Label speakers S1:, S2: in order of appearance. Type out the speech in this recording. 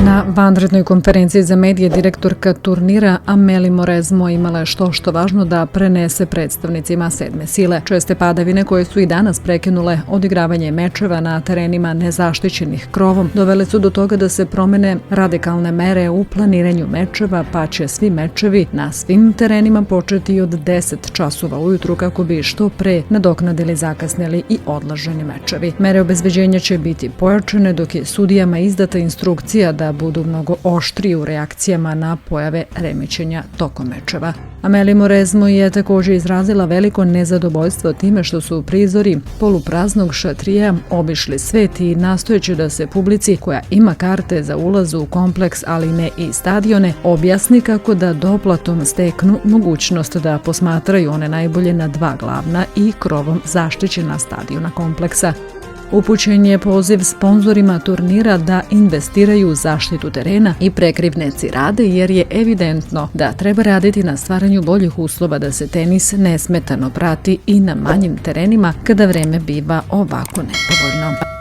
S1: Na vanrednoj konferenciji za medije direktorka turnira Ameli Morezmo imala je što važno da prenese predstavnicima sedme sile. Česte padavine koje su i danas prekinule odigravanje mečeva na terenima nezaštićenih krovom dovele su do toga da se promene radikalne mere u planiranju mečeva, pa će svi mečevi na svim terenima početi od 10 časova ujutru kako bi što pre nadoknadili zakasneli i odloženi mečevi. Mere obezbeđenja će biti pojačane dok je sudijama izdata instrukcija da budu mnogo oštriji u reakcijama na pojave remećenja tokom mečeva. Ameli Morezmo je također izrazila veliko nezadovoljstvo time što su prizori polupraznog šatrija obišli svet i nastojeći da se publici koja ima karte za ulaz u kompleks, ali ne i stadione, objasni kako da doplatom steknu mogućnost da posmatraju one najbolje na dva glavna i krovom zaštićena stadiona kompleksa. Upućen je poziv sponzorima turnira da investiraju u zaštitu terena i prekrivneci rade jer je evidentno da treba raditi na stvaranju boljih uslova da se tenis nesmetano prati i na manjim terenima kada vreme biva ovako nepovoljno.